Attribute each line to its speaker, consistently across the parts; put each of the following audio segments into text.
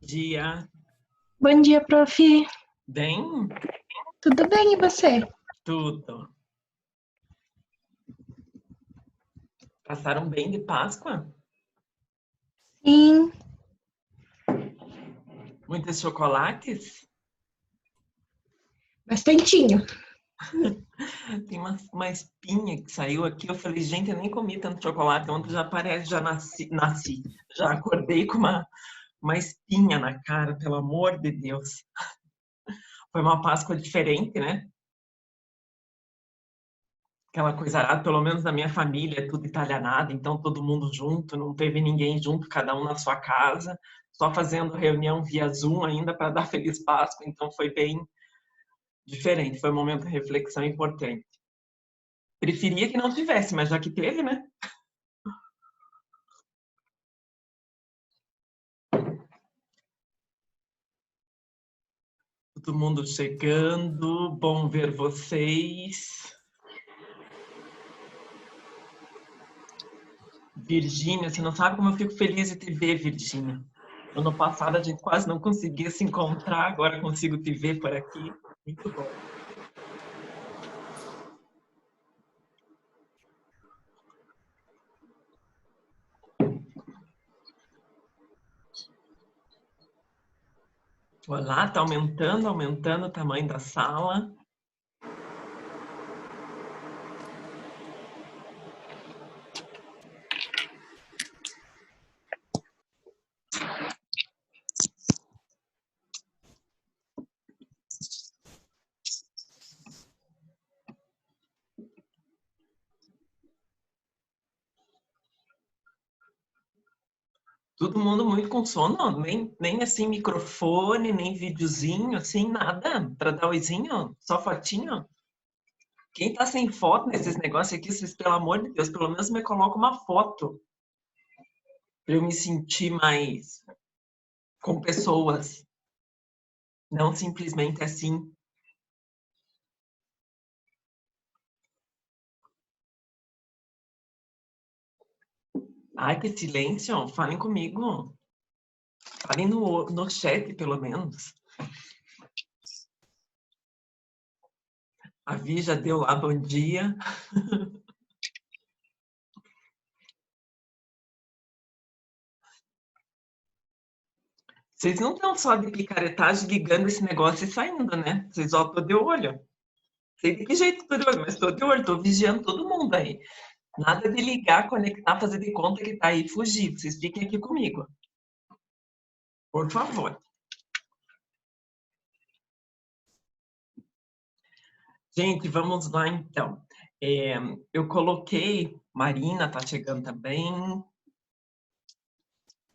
Speaker 1: Dia.
Speaker 2: Bom dia, prof.
Speaker 1: Bem?
Speaker 2: Tudo bem, e você?
Speaker 1: Tudo. Passaram bem de Páscoa?
Speaker 2: Sim,
Speaker 1: Muitos chocolates?
Speaker 2: bastantinho.
Speaker 1: Tem uma espinha que saiu aqui. Eu falei, gente, eu nem comi tanto chocolate. Ontem já parece, já nasci. Já acordei com uma espinha na cara, pelo amor de Deus. Foi uma Páscoa diferente, né? Aquela coisa arada, pelo menos na minha família, é tudo italianado, então todo mundo junto, não teve ninguém junto, cada um na sua casa, só fazendo reunião via Zoom ainda para dar Feliz Páscoa, então foi bem diferente, foi um momento de reflexão importante. Preferia que não tivesse, mas já que teve, né? Todo mundo chegando, bom ver vocês. Virgínia, você não sabe como eu fico feliz de te ver, Virgínia. Ano passado a gente quase não conseguia se encontrar, agora consigo te ver por aqui. Muito bom. Olá, está aumentando o tamanho da sala. Todo mundo muito com sono, nem assim microfone, nem videozinho, assim, nada para dar oizinho, só fotinho. Quem tá sem foto nesses negócios aqui, vocês, pelo amor de Deus, pelo menos me coloca uma foto para eu me sentir mais com pessoas, não simplesmente assim. Ai, que silêncio, falem comigo. Falem no chat, pelo menos. A Vi já deu lá bom dia. Vocês não estão só de picaretagem ligando esse negócio e saindo, né? Vocês ó, tô de olho. Sei de que jeito tô de olho, mas tô de olho, tô vigiando todo mundo aí. Nada de ligar, conectar, fazer de conta que tá aí e fugir. Vocês fiquem aqui comigo. Por favor. Gente, vamos lá então. Eu coloquei, Marina tá chegando também.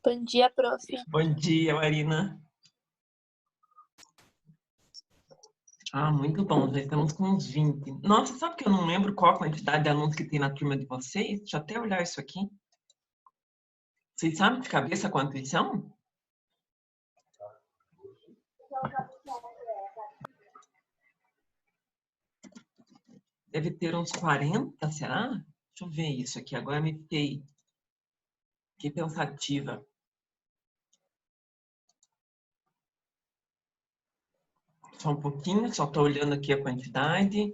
Speaker 3: Bom dia, prof.
Speaker 1: Bom dia, Marina. Ah, muito bom, já estamos com uns 20. Nossa, sabe que eu não lembro qual a quantidade de alunos que tem na turma de vocês? Deixa eu até olhar isso aqui. Vocês sabem de cabeça quantos são? Deve ter uns 40, será? Deixa eu ver isso aqui, agora me fiquei pensativa. Só um pouquinho, só estou olhando aqui a quantidade.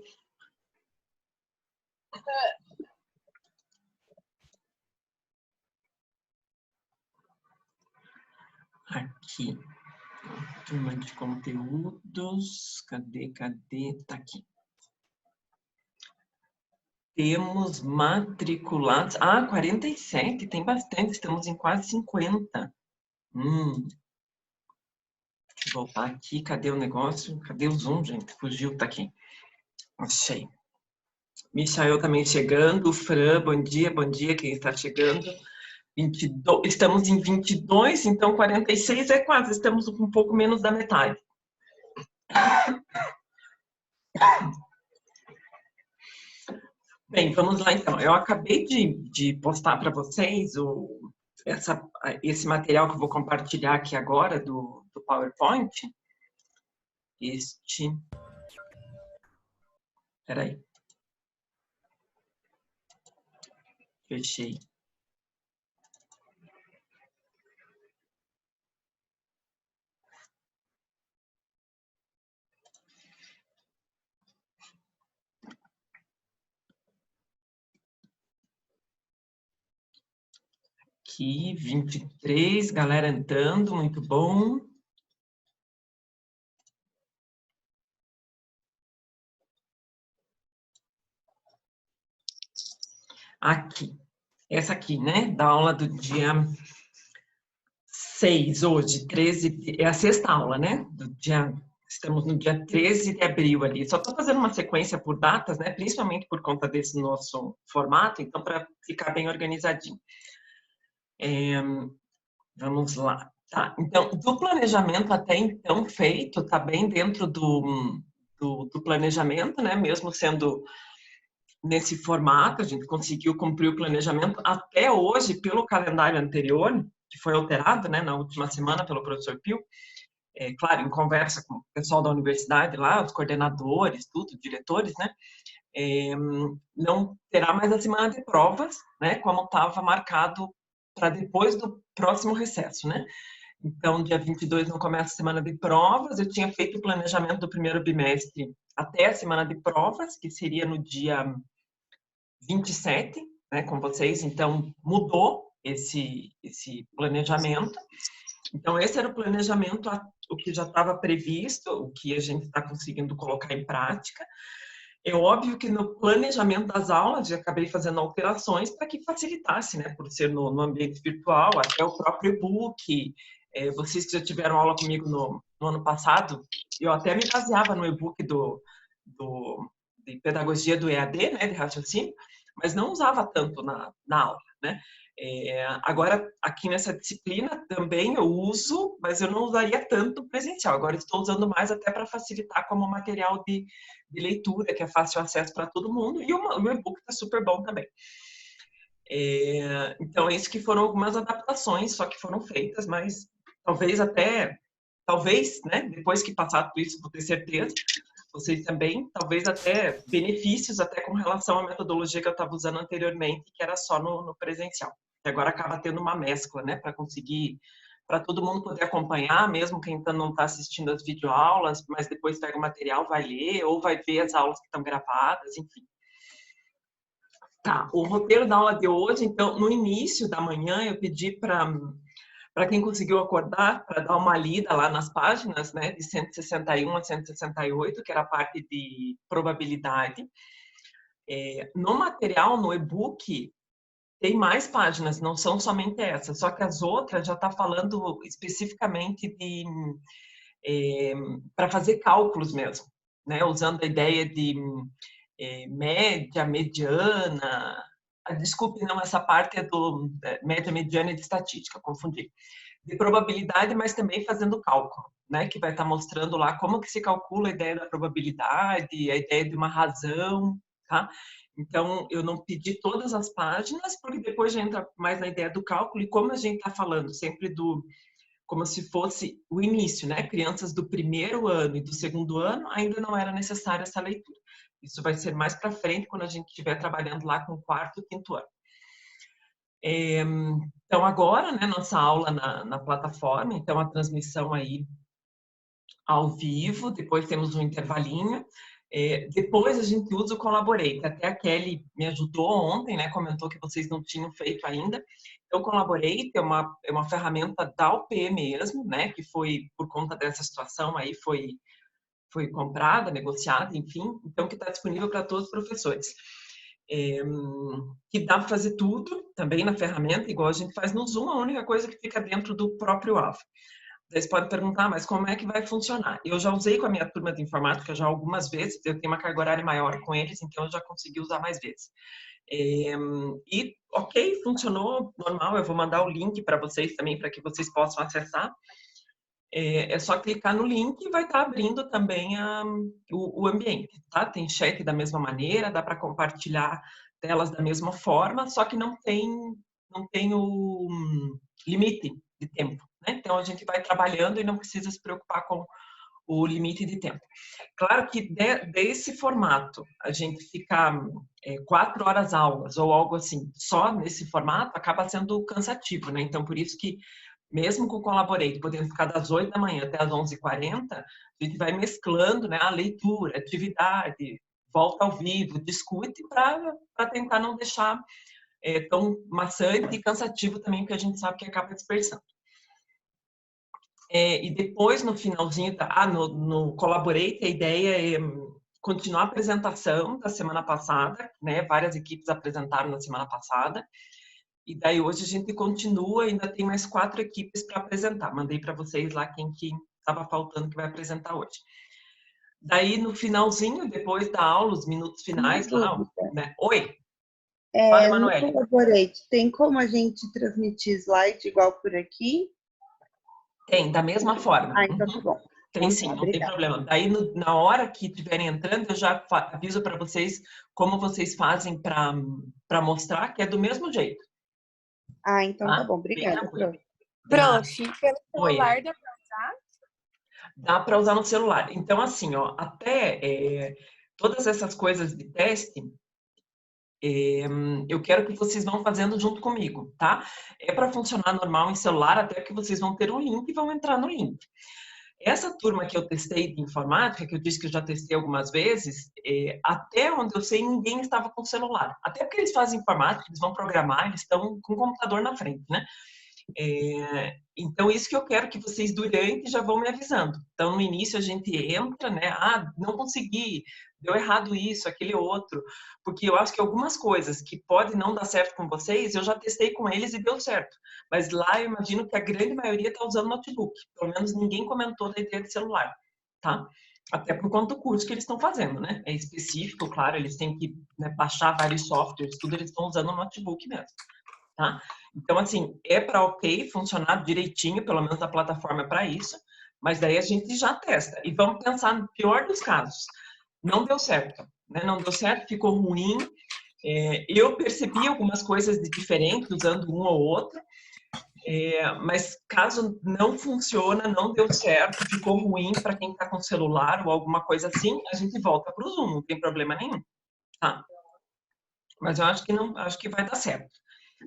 Speaker 1: Aqui, turma de conteúdos, cadê? Tá aqui. Temos matriculados, 47, tem bastante, estamos em quase 50. Deixa eu voltar aqui, cadê o negócio? Cadê o Zoom, gente? Fugiu, tá aqui. Achei. Michael também chegando, Fran, bom dia, quem está chegando. 22, estamos em 22, então 46 é quase, estamos com um pouco menos da metade. Bem, vamos lá então. Eu acabei de postar para vocês esse material que eu vou compartilhar aqui agora do PowerPoint. Peraí. Fechei. Aqui, 23, galera entrando, muito bom. Aqui, essa aqui, né, da aula do dia 6, hoje, 13, é a sexta aula, né, estamos no dia 13 de abril ali. Só estou fazendo uma sequência por datas, né, principalmente por conta desse nosso formato, então, para ficar bem organizadinho. Vamos lá. Tá, então, do planejamento até então feito, está bem dentro do planejamento, né, mesmo sendo nesse formato, a gente conseguiu cumprir o planejamento até hoje pelo calendário anterior, que foi alterado, né, na última semana pelo professor Pio, claro, em conversa com o pessoal da universidade lá, os coordenadores, tudo, diretores, né, não terá mais a semana de provas, né, como estava marcado para depois do próximo recesso, né. Então, dia 22 não começa a semana de provas, eu tinha feito o planejamento do primeiro bimestre até a semana de provas, que seria no dia 27, né, com vocês, então mudou esse planejamento. Então, esse era o planejamento, o que já estava previsto, o que a gente está conseguindo colocar em prática. É óbvio que no planejamento das aulas, eu acabei fazendo alterações para que facilitasse, né, por ser no ambiente virtual, até o próprio e-book. Vocês que já tiveram aula comigo no ano passado, eu até me baseava no e-book de pedagogia do EAD, né, de raciocínio, mas não usava tanto na aula, né? Agora, aqui nessa disciplina também eu uso, mas eu não usaria tanto presencial. Agora estou usando mais até para facilitar como material de leitura, que é fácil acesso para todo mundo, e o e-book está super bom também. Então, é isso que foram algumas adaptações, só que foram feitas, mas talvez, né, depois que passar tudo isso, vou ter certeza, vocês também, talvez até benefícios até com relação à metodologia que eu estava usando anteriormente, que era só no presencial. E agora acaba tendo uma mescla, né, para conseguir, para todo mundo poder acompanhar, mesmo quem não está assistindo as videoaulas, mas depois pega o material, vai ler, ou vai ver as aulas que estão gravadas, enfim. Tá, o roteiro da aula de hoje, então, no início da manhã, eu pedi para quem conseguiu acordar, para dar uma lida lá nas páginas, né, de 161 a 168, que era a parte de probabilidade. No material, no e-book, tem mais páginas, não são somente essas, só que as outras já está falando especificamente para fazer cálculos mesmo, né, usando a ideia de média, mediana. Desculpe, não, essa parte é do média, mediana e de estatística, confundi. De probabilidade, mas também fazendo cálculo, né? Que vai estar mostrando lá como que se calcula a ideia da probabilidade, a ideia de uma razão, tá? Então, eu não pedi todas as páginas, porque depois já entra mais na ideia do cálculo, e como a gente está falando sempre como se fosse o início, né? Crianças do primeiro ano e do segundo ano, ainda não era necessária essa leitura. Isso vai ser mais para frente, quando a gente estiver trabalhando lá com o quarto e quinto ano. Então, agora, né, nossa aula na plataforma, então a transmissão aí ao vivo, depois temos um intervalinho, depois a gente usa o Collaborate. Até a Kelly me ajudou ontem, né, comentou que vocês não tinham feito ainda. Então, o Collaborate é uma ferramenta da UP mesmo, né, que foi, por conta dessa situação aí, foi comprada, negociada, enfim, então que está disponível para todos os professores. Que dá para fazer tudo também na ferramenta, igual a gente faz no Zoom, a única coisa que fica dentro do próprio AVA. Vocês podem perguntar, mas como é que vai funcionar? Eu já usei com a minha turma de informática já algumas vezes, eu tenho uma carga horária maior com eles, então eu já consegui usar mais vezes. E, ok, funcionou normal, eu vou mandar o link para vocês também, para que vocês possam acessar. É só clicar no link e vai estar abrindo também o ambiente, tá? Tem chat da mesma maneira, dá para compartilhar telas da mesma forma, só que não tem o limite de tempo, né? Então, a gente vai trabalhando e não precisa se preocupar com o limite de tempo. Claro que desse formato, a gente ficar 4 horas aulas ou algo assim, só nesse formato, acaba sendo cansativo, né? Então, por isso que mesmo com o Collaborate, podendo ficar das 8 da manhã até as 11h40, a gente vai mesclando, né, a leitura, a atividade, volta ao vivo, discute para tentar não deixar tão maçante e cansativo também, porque a gente sabe que acaba dispersando. E depois, no finalzinho, no Collaborate, a ideia é continuar a apresentação da semana passada, né? Várias equipes apresentaram na semana passada. E daí hoje a gente continua, ainda tem mais 4 equipes para apresentar. Mandei para vocês lá quem que estava faltando que vai apresentar hoje. Daí no finalzinho, depois da aula, os minutos finais lá, né? Oi. Fala,
Speaker 3: No
Speaker 1: Emanuele.
Speaker 3: Collaborate, tem como a gente transmitir slide igual por aqui?
Speaker 1: Tem, da mesma forma.
Speaker 3: Então tá bom.
Speaker 1: Tem sim, não tem problema. Daí, na hora que estiverem entrando, eu já aviso para vocês como vocês fazem para mostrar, que é do mesmo jeito.
Speaker 3: Então tá bom. Obrigada, Prof.
Speaker 4: Prof, pelo celular dá para usar?
Speaker 1: Dá para usar no celular. Então, assim, ó, até todas essas coisas de teste, eu quero que vocês vão fazendo junto comigo, tá? É para funcionar normal em celular, até que vocês vão ter um link e vão entrar no link. Essa turma que eu testei de informática, que eu disse que eu já testei algumas vezes, até onde eu sei, ninguém estava com celular. Até porque eles fazem informática, eles vão programar, eles estão com o computador na frente, né? Então, isso que eu quero que vocês durante já vão me avisando. Então, no início a gente entra, né? Não consegui, deu errado isso, aquele outro. Porque eu acho que algumas coisas que podem não dar certo com vocês, eu já testei com eles e deu certo. Mas lá eu imagino que a grande maioria está usando notebook. Pelo menos ninguém comentou da ideia de celular, tá? Até por conta do curso que eles estão fazendo, né? É específico, claro, eles têm que, né, baixar vários softwares, tudo eles estão usando o notebook mesmo. Tá? Então, assim, é para funcionar direitinho, pelo menos a plataforma é para isso, mas daí a gente já testa. E vamos pensar no pior dos casos. Não deu certo, né? Não deu certo, ficou ruim. Eu percebi algumas coisas de diferente usando um ou outro, mas caso não funciona, não deu certo, ficou ruim para quem está com celular ou alguma coisa assim, a gente volta para o Zoom, não tem problema nenhum. Tá? Mas eu acho que não, acho que vai dar certo.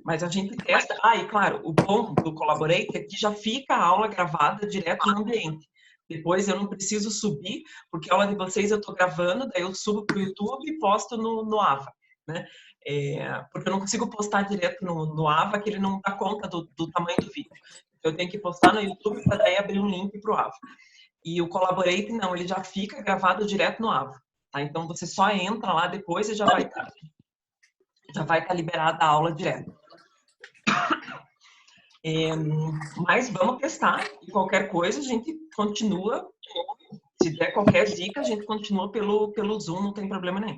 Speaker 1: Mas a gente testa. E claro, o bom do Collaborate é que já fica a aula gravada direto no ambiente. Depois eu não preciso subir, porque a aula de vocês eu estou gravando, daí eu subo para o YouTube e posto no Ava, né? Porque eu não consigo postar direto no Ava, que ele não dá conta do tamanho do vídeo. Eu tenho que postar no YouTube para daí abrir um link para o Ava. E o Collaborate não, ele já fica gravado direto no Ava. Tá? Então você só entra lá depois e já vai estar liberada a aula direto. Mas vamos testar e qualquer coisa a gente continua. Se der qualquer dica, a gente continua pelo Zoom, não tem problema nenhum.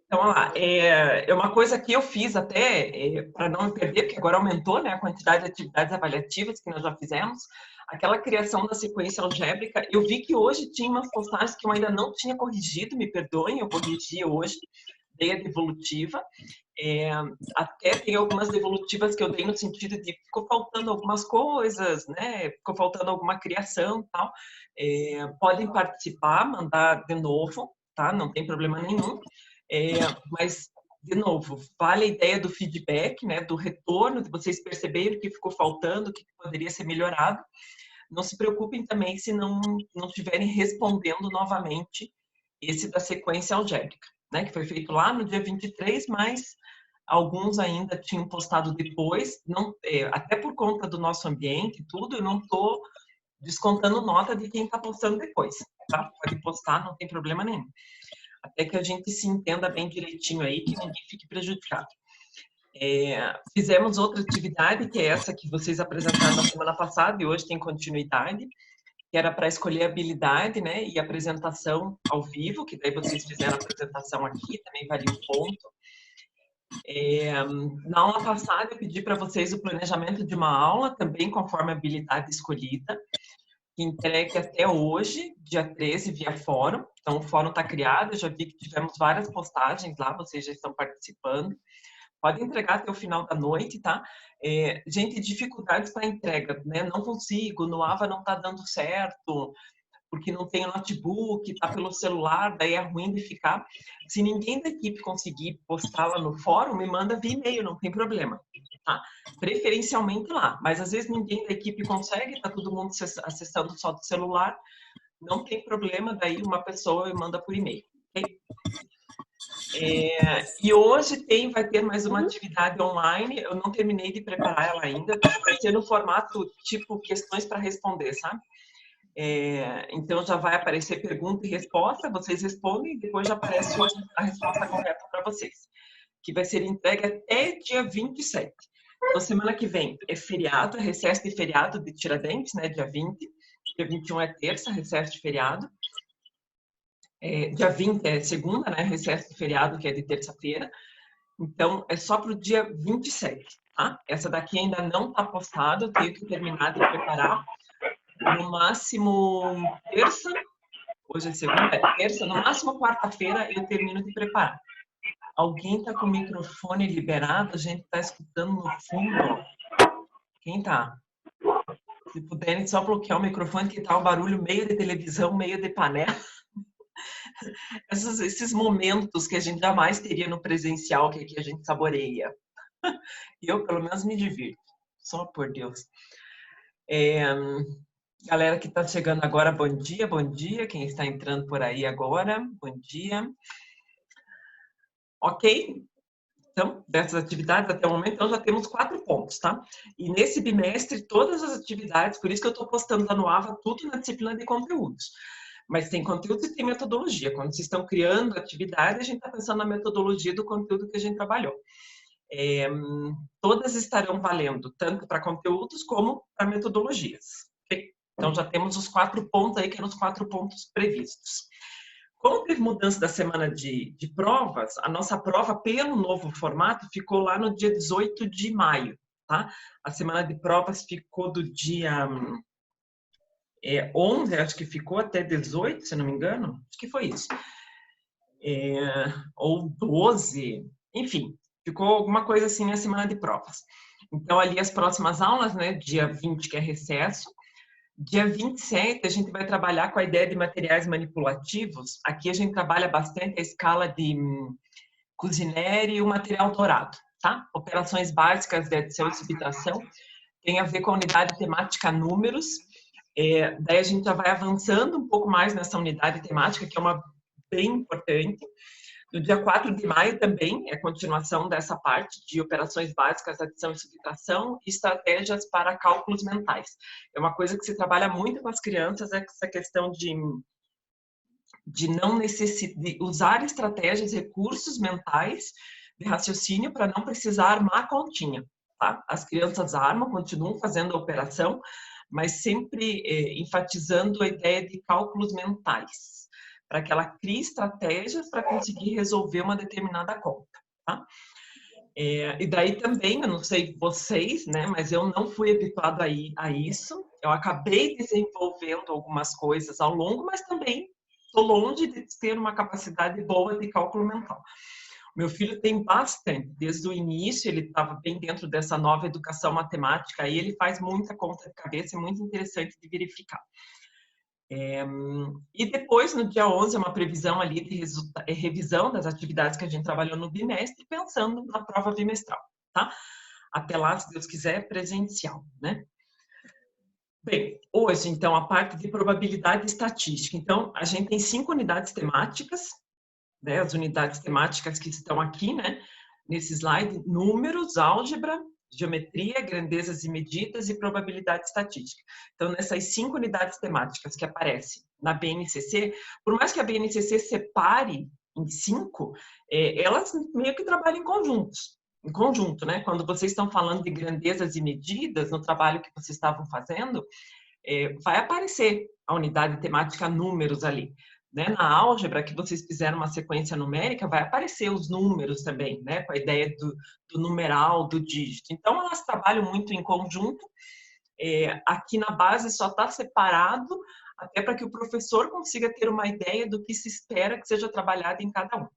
Speaker 1: Então, olha lá, é uma coisa que eu fiz até para não me perder, porque agora aumentou, né, a quantidade de atividades avaliativas que nós já fizemos, aquela criação da sequência algébrica. Eu vi que hoje tinha umas postagens que eu ainda não tinha corrigido, me perdoem, eu corrigi hoje, dei a devolutiva. Até tem algumas devolutivas que eu dei no sentido de ficou faltando algumas coisas, né? Ficou faltando alguma criação e tal. Podem participar, mandar de novo, tá? Não tem problema nenhum. Mas, de novo, vale a ideia do feedback, né? Do retorno, de vocês perceberem o que ficou faltando, o que poderia ser melhorado. Não se preocupem também se não estiverem respondendo novamente esse da sequência algébrica, né? Que foi feito lá no dia 23, mas alguns ainda tinham postado depois, até por conta do nosso ambiente e tudo, eu não estou descontando nota de quem está postando depois, tá? Pode postar, não tem problema nenhum. Até que a gente se entenda bem direitinho aí, que ninguém fique prejudicado. Fizemos outra atividade, que é essa que vocês apresentaram na semana passada, e hoje tem continuidade, que era para escolher habilidade, né, e apresentação ao vivo, que daí vocês fizeram a apresentação aqui, também valia um ponto. Na aula passada, eu pedi para vocês o planejamento de uma aula, também conforme a habilidade escolhida, que entregue até hoje, dia 13, via fórum. Então, o fórum está criado, eu já vi que tivemos várias postagens lá, vocês já estão participando. Pode entregar até o final da noite, tá? Gente, dificuldades para entrega, né? Não consigo, no Ava não está dando certo, porque não tem notebook, está pelo celular, daí é ruim de ficar. Se ninguém da equipe conseguir postar lá no fórum, me manda via e-mail, não tem problema, tá? Preferencialmente lá, mas às vezes ninguém da equipe consegue, está todo mundo acessando só do celular, não tem problema, daí uma pessoa me manda por e-mail, ok? E hoje vai ter mais uma atividade online. Eu não terminei de preparar ela ainda. Vai ser no formato tipo questões para responder, sabe? Então já vai aparecer pergunta e resposta. Vocês respondem e depois já aparece a resposta correta para vocês. Que vai ser entregue até dia 27. Então, semana que vem é feriado, é recesso de feriado de Tiradentes, né? Dia 20. Dia 21 é terça, recesso de feriado. Dia 20 é segunda, né? Recesso de feriado, que é de terça-feira. Então, é só para o dia 27, tá? Essa daqui ainda não está postada, eu tenho que terminar de preparar. No máximo terça, hoje é segunda, terça, no máximo quarta-feira eu termino de preparar. Alguém está com o microfone liberado? A gente está escutando no fundo. Quem tá? Se puderem só bloquear o microfone, que tá um barulho meio de televisão, meio de panela. Esses momentos que a gente jamais teria no presencial, que aqui a gente saboreia. E eu, pelo menos, me divirto. Só por Deus. Galera que está chegando agora, bom dia, bom dia. Quem está entrando por aí agora, bom dia. Ok? Então, dessas atividades até o momento, então já temos 4 pontos, tá? E nesse bimestre, todas as atividades, por isso que eu estou postando lá no AVA, tudo na disciplina de conteúdos. Mas tem conteúdo e tem metodologia. Quando vocês estão criando atividade, a gente está pensando na metodologia do conteúdo que a gente trabalhou. Todas estarão valendo, tanto para conteúdos como para metodologias. Okay? Então, já temos os 4 pontos aí, que eram os 4 pontos previstos. Como teve mudança da semana de provas, a nossa prova, pelo novo formato, ficou lá no dia 18 de maio, tá? A semana de provas ficou do dia 11, acho que ficou, até 18, se não me engano. Acho que foi isso. Ou 12, enfim, ficou alguma coisa assim na semana de provas. Então, ali as próximas aulas, né? Dia 20, que é recesso. Dia 27, a gente vai trabalhar com a ideia de materiais manipulativos. Aqui a gente trabalha bastante a escala de Cuisinere e o material dourado, tá? Operações básicas de adição e subtração. Tem a ver com a unidade temática números. Daí a gente já vai avançando um pouco mais nessa unidade temática, que é uma bem importante. No dia 4 de maio também é continuação dessa parte de operações básicas, adição e subtração e estratégias para cálculos mentais. É uma coisa que se trabalha muito com as crianças, essa questão de não de usar estratégias, recursos mentais de raciocínio para não precisar armar a continha. Tá? As crianças armam, continuam fazendo a operação, mas sempre enfatizando a ideia de cálculos mentais, para que ela crie estratégias para conseguir resolver uma determinada conta, tá? E daí também, eu não sei vocês, né, mas eu não fui habituada a isso. Eu acabei desenvolvendo algumas coisas ao longo, mas também estou longe de ter uma capacidade boa de cálculo mental. Meu filho tem bastante, desde o início ele estava bem dentro dessa nova educação matemática, aí ele faz muita conta de cabeça, é muito interessante de verificar. E depois, no dia 11, é uma previsão ali de revisão das atividades que a gente trabalhou no bimestre, pensando na prova bimestral, tá? Até lá, se Deus quiser, presencial, né? Bem, hoje, então, a parte de probabilidade estatística. Então, a gente tem 5 unidades temáticas, né? As unidades temáticas que estão aqui, né? Nesse slide, números, álgebra, geometria, grandezas e medidas e probabilidade estatística. Então, nessas 5 unidades temáticas que aparecem na BNCC, por mais que a BNCC separe em 5, elas meio que trabalham em conjunto, né? Quando vocês estão falando de grandezas e medidas no trabalho que vocês estavam fazendo, vai aparecer a unidade temática números ali. Né? Na álgebra, que vocês fizeram uma sequência numérica, vai aparecer os números também, né? Com a ideia do numeral, do dígito. Então, elas trabalham muito em conjunto. Aqui na base só está separado, até para que o professor consiga ter uma ideia do que se espera que seja trabalhado em cada um.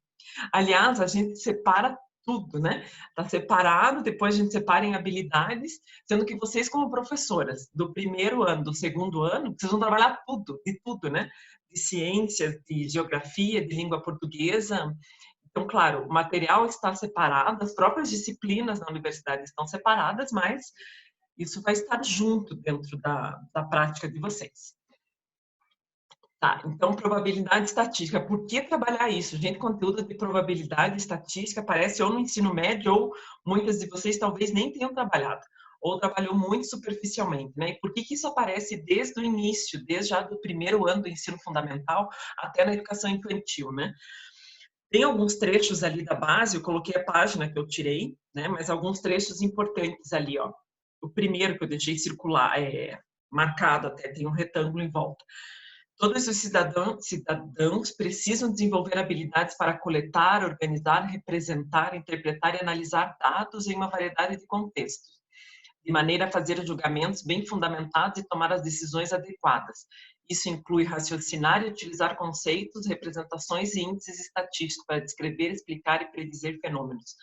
Speaker 1: Aliás, a gente separa tudo, né? Está separado, depois a gente separa em habilidades, sendo que vocês, como professoras do primeiro ano, do segundo ano, vocês vão trabalhar de tudo, né? De ciências, de geografia, de língua portuguesa. Então, claro, o material está separado, as próprias disciplinas na universidade estão separadas, mas isso vai estar junto dentro da prática de vocês. Tá, então probabilidade estatística. Por que trabalhar isso? Gente, conteúdo de probabilidade estatística aparece ou no ensino médio ou muitas de vocês talvez nem tenham trabalhado ou trabalhou muito superficialmente, né? E por que isso aparece desde o início, desde já do primeiro ano do ensino fundamental até na educação infantil, né? Tem alguns trechos ali da base, eu coloquei a página que eu tirei, né? Mas alguns trechos importantes ali, ó. O primeiro que eu deixei circular, marcado até, tem um retângulo em volta. Todos os cidadãos precisam desenvolver habilidades para coletar, organizar, representar, interpretar e analisar dados em uma variedade de contextos, de maneira a fazer julgamentos bem fundamentados e tomar as decisões adequadas. Isso inclui raciocinar e utilizar conceitos, representações e índices estatísticos para descrever, explicar e predizer fenômenos.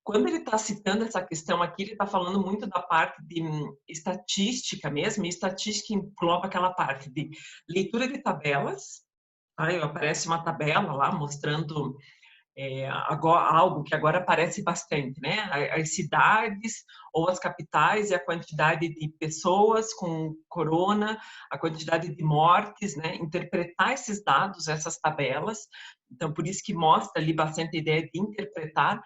Speaker 1: Quando ele está citando essa questão aqui, ele está falando muito da parte de estatística mesmo, e estatística engloba aquela parte de leitura de tabelas, tá? Aparece uma tabela lá mostrando algo que agora aparece bastante, né? As cidades ou as capitais e a quantidade de pessoas com corona, a quantidade de mortes, né? Interpretar esses dados, essas tabelas, então por isso que mostra ali bastante ideia de interpretar,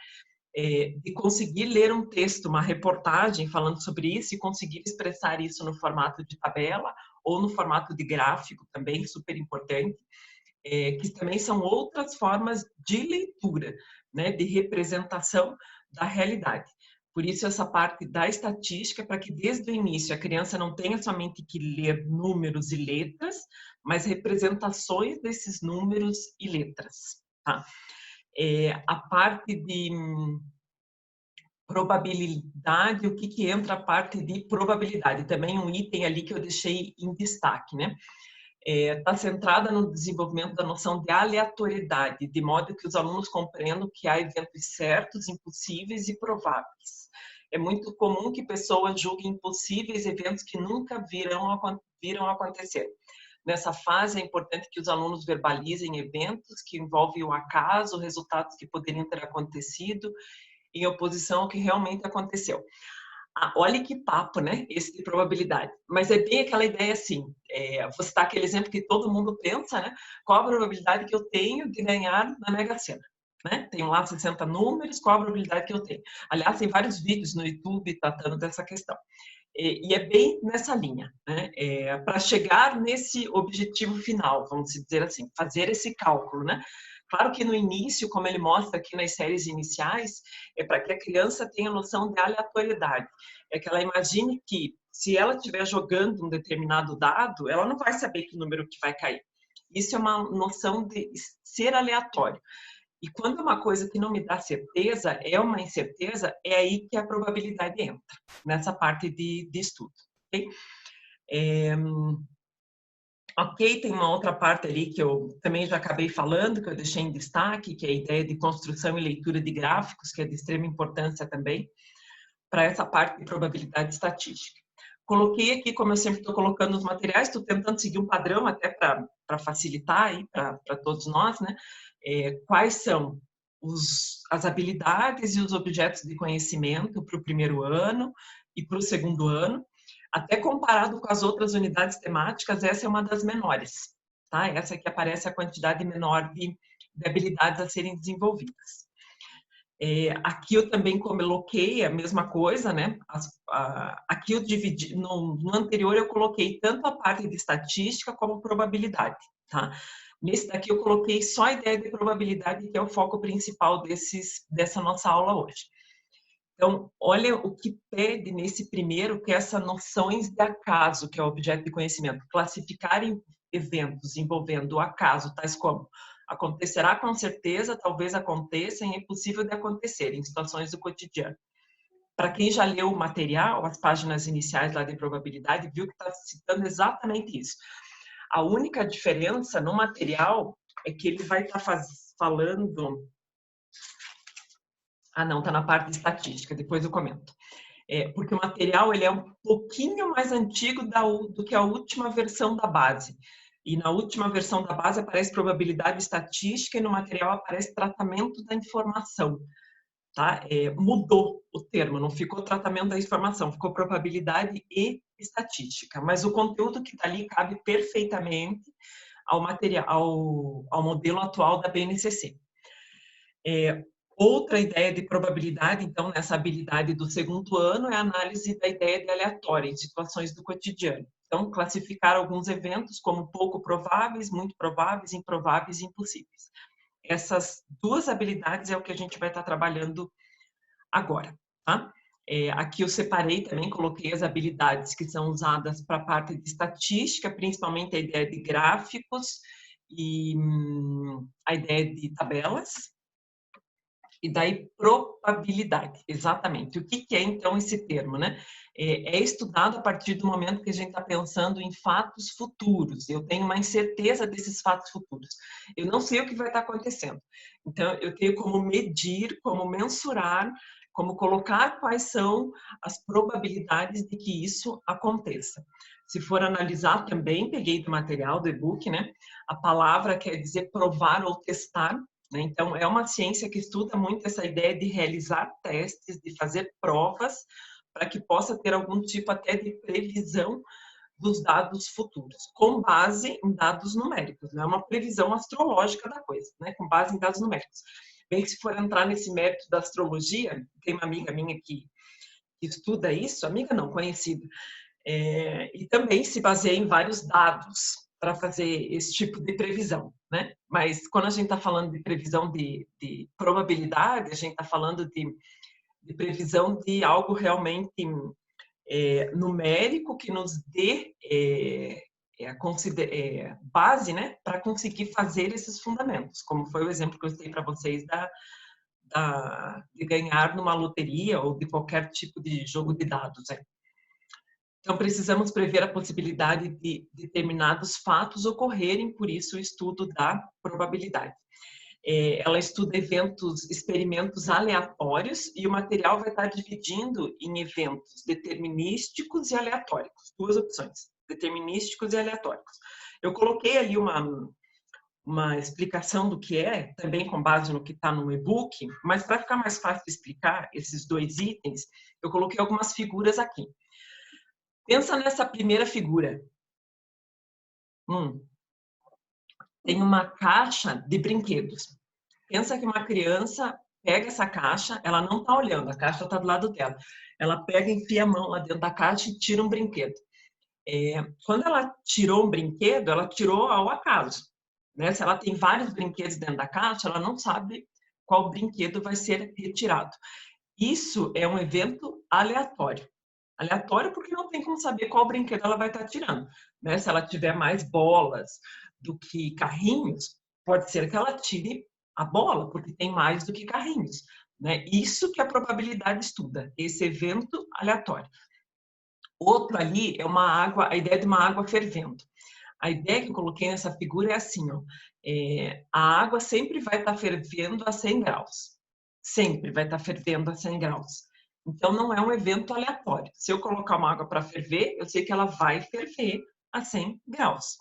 Speaker 1: de conseguir ler um texto, uma reportagem falando sobre isso e conseguir expressar isso no formato de tabela ou no formato de gráfico também, super importante, que também são outras formas de leitura, né, de representação da realidade. Por isso, essa parte da estatística, para que desde o início a criança não tenha somente que ler números e letras, mas representações desses números e letras. Tá? A parte de probabilidade, o que entra a parte de probabilidade? Também um item ali que eu deixei em destaque, né? Está centrada no desenvolvimento da noção de aleatoriedade, de modo que os alunos compreendam que há eventos certos, impossíveis e prováveis. É muito comum que pessoas julguem impossíveis eventos que nunca viram acontecer. Nessa fase, é importante que os alunos verbalizem eventos que envolvem o acaso, resultados que poderiam ter acontecido, em oposição ao que realmente aconteceu. Olha que papo, né? Esse de probabilidade. Mas é bem aquela ideia assim, vou citar aquele exemplo que todo mundo pensa, né? Qual a probabilidade que eu tenho de ganhar na Mega Sena? Né? Tenho lá 60 números, qual a probabilidade que eu tenho? Aliás, tem vários vídeos no YouTube tratando dessa questão. E é bem nessa linha, né? Para chegar nesse objetivo final, vamos dizer assim, fazer esse cálculo, né? Claro que no início, como ele mostra aqui nas séries iniciais, é para que a criança tenha noção de aleatoriedade. É que ela imagine que, se ela estiver jogando um determinado dado, ela não vai saber que número que vai cair. Isso é uma noção de ser aleatório. E quando é uma coisa que não me dá certeza, é uma incerteza, é aí que a probabilidade entra, nessa parte de estudo. Ok? Ok, tem uma outra parte ali que eu também já acabei falando, que eu deixei em destaque, que é a ideia de construção e leitura de gráficos, que é de extrema importância também, para essa parte de probabilidade estatística. Coloquei aqui, como eu sempre estou colocando os materiais, estou tentando seguir um padrão até para facilitar aí para todos nós, né? Quais são as habilidades e os objetos de conhecimento para o primeiro ano e para o segundo ano. Até comparado com as outras unidades temáticas, essa é uma das menores, tá? Essa aqui aparece a quantidade menor de habilidades a serem desenvolvidas. Aqui eu também coloquei a mesma coisa, né? Aqui eu dividi, no anterior eu coloquei tanto a parte de estatística como probabilidade, tá? Nesse daqui eu coloquei só a ideia de probabilidade, que é o foco principal dessa nossa aula hoje. Então, olha o que pede nesse primeiro, que é essas noções de acaso, que é o objeto de conhecimento. Classificar eventos envolvendo o acaso, tais como acontecerá com certeza, talvez aconteça, é impossível de acontecer, em situações do cotidiano. Para quem já leu o material, as páginas iniciais lá de probabilidade, viu que está citando exatamente isso. A única diferença no material é que ele vai estar falando... Ah, não, está na parte de estatística, depois eu comento. Porque o material ele é um pouquinho mais antigo do que a última versão da base. E na última versão da base aparece probabilidade estatística e no material aparece tratamento da informação. Tá? Mudou o termo, não ficou tratamento da informação, ficou probabilidade e estatística. Mas o conteúdo que está ali cabe perfeitamente ao modelo atual da BNCC. Outra ideia de probabilidade, então, nessa habilidade do segundo ano, é a análise da ideia de aleatória em situações do cotidiano. Então, classificar alguns eventos como pouco prováveis, muito prováveis, improváveis e impossíveis. Essas duas habilidades é o que a gente vai estar trabalhando agora, tá? Aqui eu separei também, coloquei as habilidades que são usadas para a parte de estatística, principalmente a ideia de gráficos e a ideia de tabelas. E daí, probabilidade, exatamente. O que é, então, esse termo, né? É estudado a partir do momento que a gente está pensando em fatos futuros. Eu tenho uma incerteza desses fatos futuros. Eu não sei o que vai estar acontecendo. Então, eu tenho como medir, como mensurar, como colocar quais são as probabilidades de que isso aconteça. Se for analisar também, peguei do material, do e-book, né? A palavra quer dizer provar ou testar. Então, é uma ciência que estuda muito essa ideia de realizar testes, de fazer provas, para que possa ter algum tipo até de previsão dos dados futuros, com base em dados numéricos, não é uma previsão astrológica da coisa, né? Com base em dados numéricos. Bem, se for entrar nesse mérito da astrologia, tem uma amiga minha que estuda isso, amiga não, conhecida, e também se baseia em vários dados para fazer esse tipo de previsão, né? Mas quando a gente está falando de previsão de probabilidade, a gente está falando de previsão de algo realmente numérico que nos dê base, né, para conseguir fazer esses fundamentos, como foi o exemplo que eu citei para vocês de ganhar numa loteria ou de qualquer tipo de jogo de dados. Então, precisamos prever a possibilidade de determinados fatos ocorrerem, por isso o estudo da probabilidade. Ela estuda experimentos aleatórios e o material vai estar dividindo em eventos determinísticos e aleatórios. Duas opções, determinísticos e aleatórios. Eu coloquei ali uma explicação do que é, também com base no que está no e-book, mas para ficar mais fácil de explicar esses dois itens, eu coloquei algumas figuras aqui. Pensa nessa primeira figura. Tem uma caixa de brinquedos. Pensa que uma criança pega essa caixa, ela não está olhando, a caixa está do lado dela. Ela pega, enfia a mão lá dentro da caixa e tira um brinquedo. Quando ela tirou um brinquedo, ela tirou ao acaso, né? Se ela tem vários brinquedos dentro da caixa, ela não sabe qual brinquedo vai ser retirado. Isso é um evento aleatório. Aleatório porque não tem como saber qual brinquedo ela vai estar tirando, né? Se ela tiver mais bolas do que carrinhos, pode ser que ela tire a bola, porque tem mais do que carrinhos, né? Isso que a probabilidade estuda, esse evento aleatório. Outro ali é uma água, a ideia de uma água fervendo. A ideia que eu coloquei nessa figura é assim, ó, a água sempre vai estar fervendo a 100 graus. Sempre vai estar fervendo a 100 graus. Então, não é um evento aleatório. Se eu colocar uma água para ferver, eu sei que ela vai ferver a 100 graus.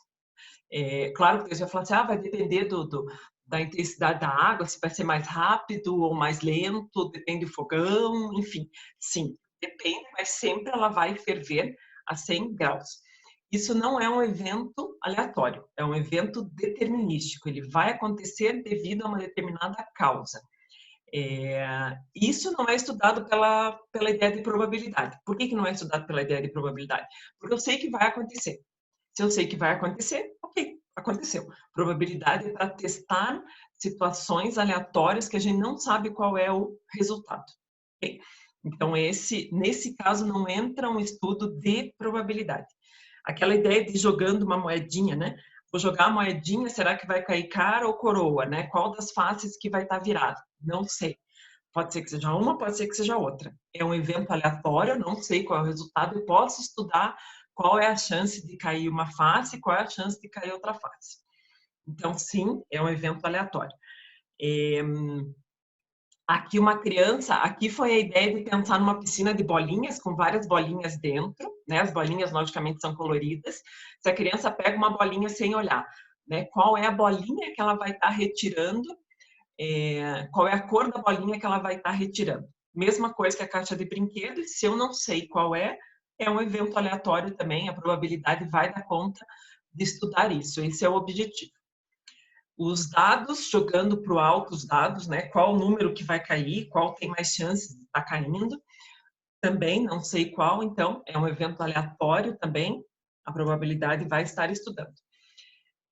Speaker 1: Claro que você vai falar assim, vai depender da intensidade da água, se vai ser mais rápido ou mais lento, depende do fogão, enfim. Sim, depende, mas sempre ela vai ferver a 100 graus. Isso não é um evento aleatório, é um evento determinístico. Ele vai acontecer devido a uma determinada causa. Isso não é estudado pela ideia de probabilidade. Por que não é estudado pela ideia de probabilidade? Porque eu sei que vai acontecer. Se eu sei que vai acontecer, ok, aconteceu. Probabilidade é para testar situações aleatórias que a gente não sabe qual é o resultado. Okay? Então, nesse caso, não entra um estudo de probabilidade. Aquela ideia de jogando uma moedinha, né? Vou jogar a moedinha, será que vai cair cara ou coroa, né? Qual das faces que vai estar virada? Não sei. Pode ser que seja uma, pode ser que seja outra. É um evento aleatório, não sei qual é o resultado, eu posso estudar qual é a chance de cair uma face, qual é a chance de cair outra face. Então, sim, é um evento aleatório. Aqui uma criança, aqui foi a ideia de pensar numa piscina de bolinhas, com várias bolinhas dentro, né? As bolinhas, logicamente, são coloridas. Se a criança pega uma bolinha sem olhar, né? Qual é a bolinha que ela vai estar retirando? Qual é a cor da bolinha que ela vai estar retirando? Mesma coisa que a caixa de brinquedos, se eu não sei qual é um evento aleatório também, a probabilidade vai dar conta de estudar isso. Esse é o objetivo. Os dados, jogando para o alto os dados, né? Qual o número que vai cair, qual tem mais chances de estar caindo. Também, não sei qual, então, é um evento aleatório também, a probabilidade vai estar estudando.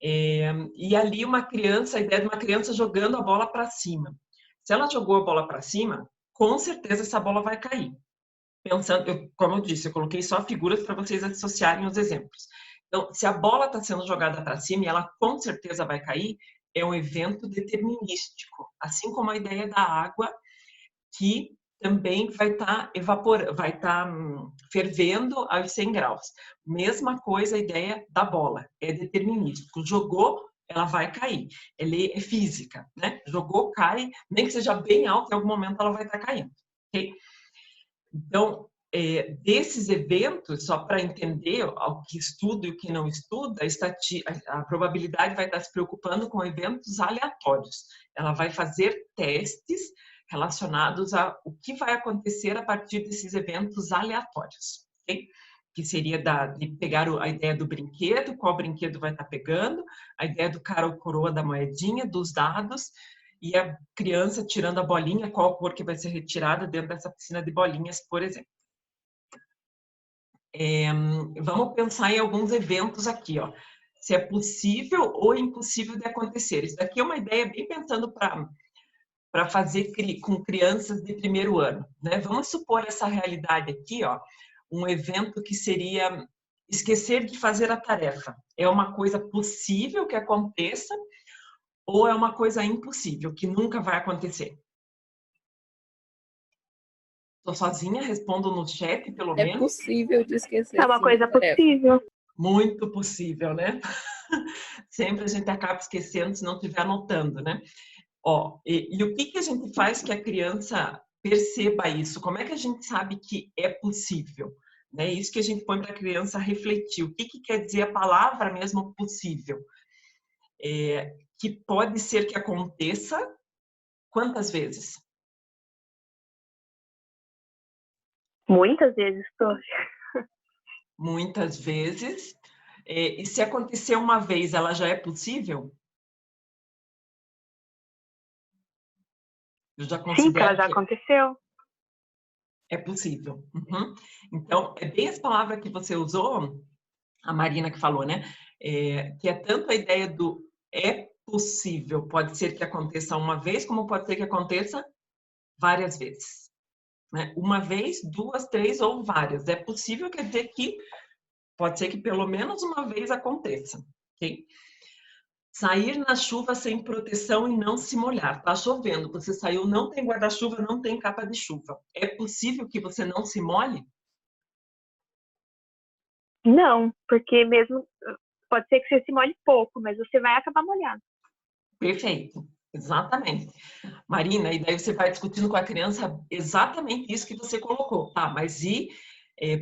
Speaker 1: E ali uma criança, a ideia de uma criança jogando a bola para cima. Se ela jogou a bola para cima, com certeza essa bola vai cair. Pensando, como eu disse, eu coloquei só figuras para vocês associarem os exemplos. Então, se a bola está sendo jogada para cima e ela com certeza vai cair, é um evento determinístico. Assim como a ideia da água, que também vai estar fervendo aos 100 graus. Mesma coisa a ideia da bola, é determinístico. Jogou, ela vai cair. Ela é física, né? Jogou, cai, nem que seja bem alto, em algum momento ela vai estar caindo. Okay? Então, desses eventos, só para entender o que estuda e o que não estuda, a probabilidade vai estar se preocupando com eventos aleatórios. Ela vai fazer testes relacionados a o que vai acontecer a partir desses eventos aleatórios, okay? Que seria de pegar a ideia do brinquedo, qual brinquedo vai estar pegando, a ideia do cara ou coroa da moedinha, dos dados, e a criança tirando a bolinha, qual cor que vai ser retirada dentro dessa piscina de bolinhas, por exemplo. Vamos pensar em alguns eventos aqui, ó. Se é possível ou impossível de acontecer. Isso daqui é uma ideia bem pensando para fazer com crianças de primeiro ano, né? Vamos supor essa realidade aqui, ó, um evento que seria esquecer de fazer a tarefa. É uma coisa possível que aconteça ou é uma coisa impossível, que nunca vai acontecer? Estou sozinha, respondo no chat, pelo menos.
Speaker 4: É possível de esquecer.
Speaker 2: É uma coisa possível.
Speaker 1: Muito possível, né? Sempre a gente acaba esquecendo se não estiver anotando, né? Ó, e o que a gente faz que a criança perceba isso? Como é que a gente sabe que é possível? É isso que a gente põe para a criança refletir. O que quer dizer a palavra mesmo possível? Que pode ser que aconteça quantas vezes?
Speaker 2: Muitas vezes, prof.
Speaker 1: Muitas vezes. E se acontecer uma vez, ela já é possível? Eu já considero
Speaker 2: Sim, que ela já aconteceu.
Speaker 1: É possível. Uhum. Então, é bem essa palavra que você usou, a Marina que falou, né? Que é tanto a ideia do é possível, pode ser que aconteça uma vez, como pode ser que aconteça várias vezes. Né? Uma vez, duas, três ou várias. É possível, quer dizer que pode ser que pelo menos uma vez aconteça. Okay? Sair na chuva sem proteção e não se molhar. Tá chovendo, você saiu, não tem guarda-chuva, não tem capa de chuva. É possível que você não se molhe?
Speaker 2: Não, porque mesmo pode ser que você se molhe pouco, mas você vai acabar molhado.
Speaker 1: Perfeito, exatamente. Marina, e daí você vai discutindo com a criança exatamente isso que você colocou, tá? Mas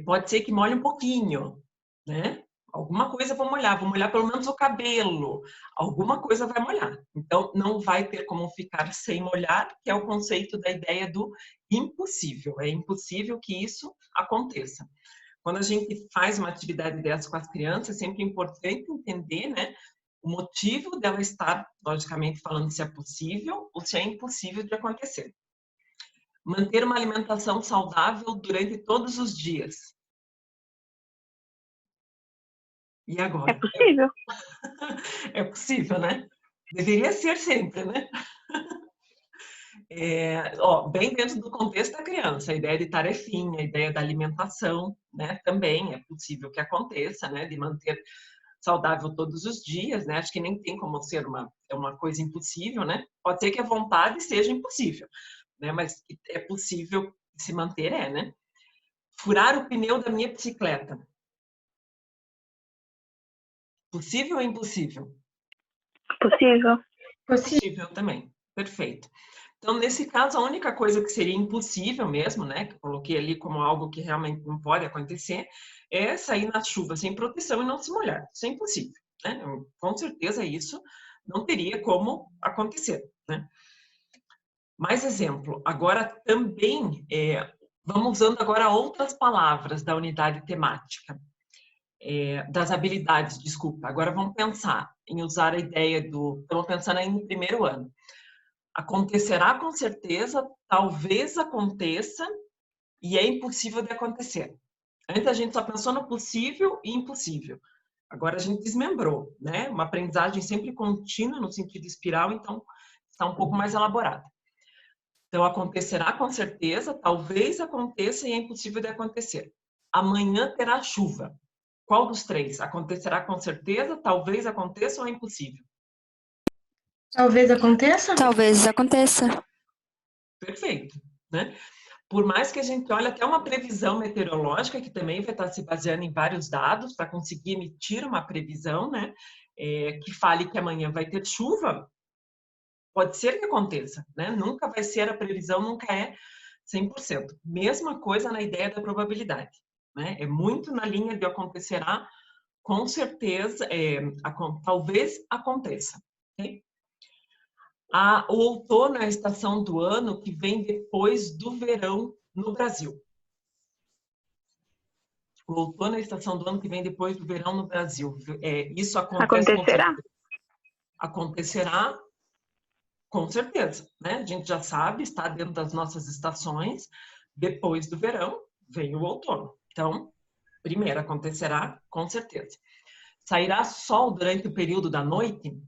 Speaker 1: pode ser que molhe um pouquinho, né? Alguma coisa vou molhar pelo menos o cabelo, alguma coisa vai molhar. Então, não vai ter como ficar sem molhar, que é o conceito da ideia do impossível. É impossível que isso aconteça. Quando a gente faz uma atividade dessa com as crianças, é sempre importante entender, né, o motivo dela estar, logicamente, falando se é possível ou se é impossível de acontecer. Manter uma alimentação saudável durante todos os dias. E agora?
Speaker 2: É possível.
Speaker 1: É possível, né? Deveria ser sempre, né? Bem dentro do contexto da criança, a ideia de tarefinha, a ideia da alimentação, né? Também é possível que aconteça, né? De manter saudável todos os dias, né? Acho que nem tem como ser uma coisa impossível, né? Pode ser que a vontade seja impossível, né? Mas é possível se manter, né? Furar o pneu da minha bicicleta. Possível ou impossível?
Speaker 2: Possível.
Speaker 1: Possível também. Perfeito. Então, nesse caso, a única coisa que seria impossível mesmo, né, que eu coloquei ali como algo que realmente não pode acontecer, é sair na chuva sem proteção e não se molhar. Isso é impossível, né? Com certeza isso não teria como acontecer, né? Mais exemplo, agora também, vamos usando agora outras palavras da unidade temática. das habilidades, desculpa. Agora vamos pensar em usar a ideia estamos pensando aí no primeiro ano. Acontecerá com certeza, talvez aconteça e é impossível de acontecer. Antes a gente só pensou no possível e impossível. Agora a gente desmembrou, né? Uma aprendizagem sempre contínua no sentido espiral, então está um pouco mais elaborada. Então acontecerá com certeza, talvez aconteça e é impossível de acontecer. Amanhã terá chuva. Qual dos três? Acontecerá com certeza, talvez aconteça ou é impossível?
Speaker 5: Talvez aconteça?
Speaker 4: Talvez aconteça.
Speaker 1: Perfeito, né? Por mais que a gente olhe até uma previsão meteorológica, que também vai estar se baseando em vários dados para conseguir emitir uma previsão, né? Que fale que amanhã vai ter chuva, pode ser que aconteça, né? Nunca vai ser a previsão, nunca é 100%. Mesma coisa na ideia da probabilidade, né? É muito na linha de acontecerá, com certeza, talvez aconteça, ok? O outono é a estação do ano que vem depois do verão no Brasil. O outono é a estação do ano que vem depois do verão no Brasil. Isso
Speaker 2: Acontecerá?
Speaker 1: Acontecerá, com certeza, né? A gente já sabe, está dentro das nossas estações. Depois do verão, vem o outono. Então, primeiro, acontecerá, com certeza. Sairá sol durante o período da noite?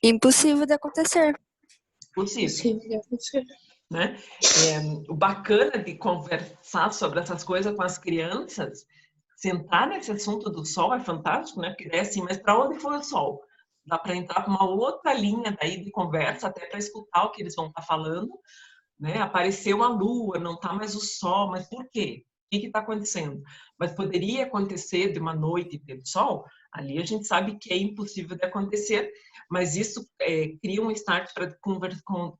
Speaker 4: Impossível de acontecer.
Speaker 1: Possível. Né? O bacana de conversar sobre essas coisas com as crianças, sentar nesse assunto do sol é fantástico, né? Porque é assim, mas para onde foi o sol? Dá para entrar com uma outra linha daí de conversa, até para escutar o que eles vão estar falando, né? Apareceu a lua, não está mais o sol, mas por quê? O que está acontecendo? Mas poderia acontecer de uma noite ter sol? Ali a gente sabe que é impossível de acontecer, mas isso cria um start para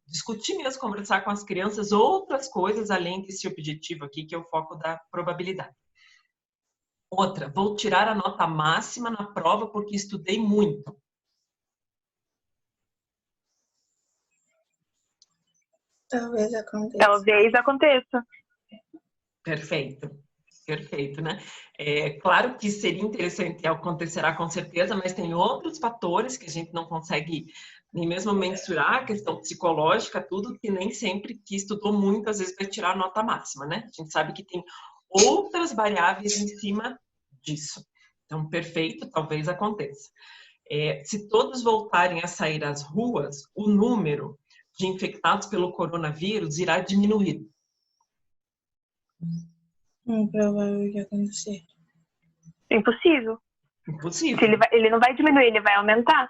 Speaker 1: discutir mesmo, conversar com as crianças outras coisas além desse objetivo aqui, que é o foco da probabilidade. Outra, vou tirar a nota máxima na prova porque estudei muito.
Speaker 5: Talvez aconteça.
Speaker 2: Talvez aconteça.
Speaker 1: Perfeito. Perfeito, né? Claro que seria interessante, acontecerá com certeza, mas tem outros fatores que a gente não consegue nem mesmo mensurar, a questão psicológica, tudo, que nem sempre que estudou muito, às vezes vai tirar a nota máxima, né? A gente sabe que tem outras variáveis em cima disso. Então, perfeito, talvez aconteça. Se todos voltarem a sair às ruas, o número de infectados pelo coronavírus irá diminuir.
Speaker 5: Provável que acontecer.
Speaker 2: Impossível.
Speaker 1: Impossível.
Speaker 2: Ele não vai diminuir, ele vai aumentar.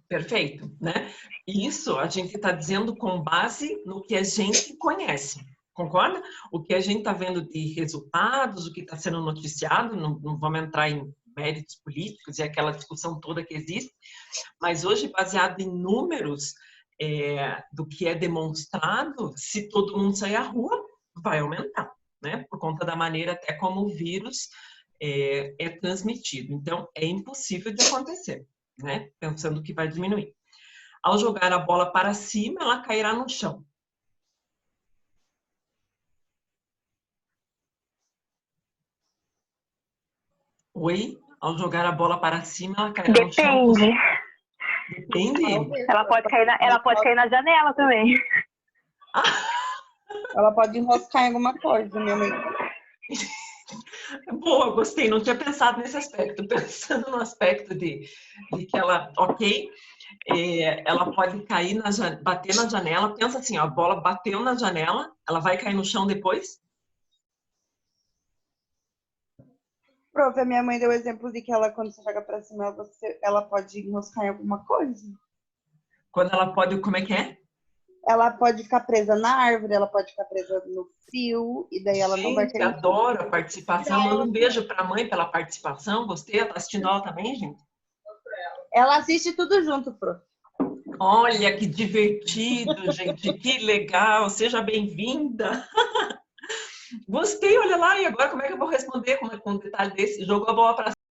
Speaker 1: Perfeito, né? Isso a gente está dizendo com base no que a gente conhece, concorda? O que a gente está vendo de resultados, o que está sendo noticiado, não vamos entrar em méritos políticos e aquela discussão toda que existe, mas hoje, baseado em números do que é demonstrado, se todo mundo sair à rua, vai aumentar, né? Por conta da maneira até como o vírus é transmitido. Então, é impossível de acontecer, né? Pensando que vai diminuir. Ao jogar a bola para cima, ela cairá no chão. Oi? Ao jogar a bola para cima, ela cairá no chão?
Speaker 2: Depende.
Speaker 1: Depende.
Speaker 2: Ela pode cair na janela também.
Speaker 3: Ela pode enroscar em alguma coisa, minha mãe.
Speaker 1: Boa, gostei. Não tinha pensado nesse aspecto. Pensando no aspecto de que ela, ok, ela pode cair, bater na janela. Pensa assim, ó, a bola bateu na janela, ela vai cair no chão depois?
Speaker 3: Prof, a minha mãe deu o exemplo de que ela, quando você joga pra cima, ela pode enroscar em alguma coisa.
Speaker 1: Quando ela pode, como é que é?
Speaker 3: Ela pode ficar presa na árvore, ela pode ficar presa no fio, e daí ela não vai
Speaker 1: Gente,
Speaker 3: ter...
Speaker 1: adoro a participação. Manda um beijo pra mãe pela participação. Gostei. Ela tá assistindo ela também, gente?
Speaker 3: Ela assiste tudo junto, prof.
Speaker 1: Olha, que divertido, gente. Que legal. Seja bem-vinda. Gostei, olha lá. E agora como é que eu vou responder com um detalhe desse? Jogou a bola pra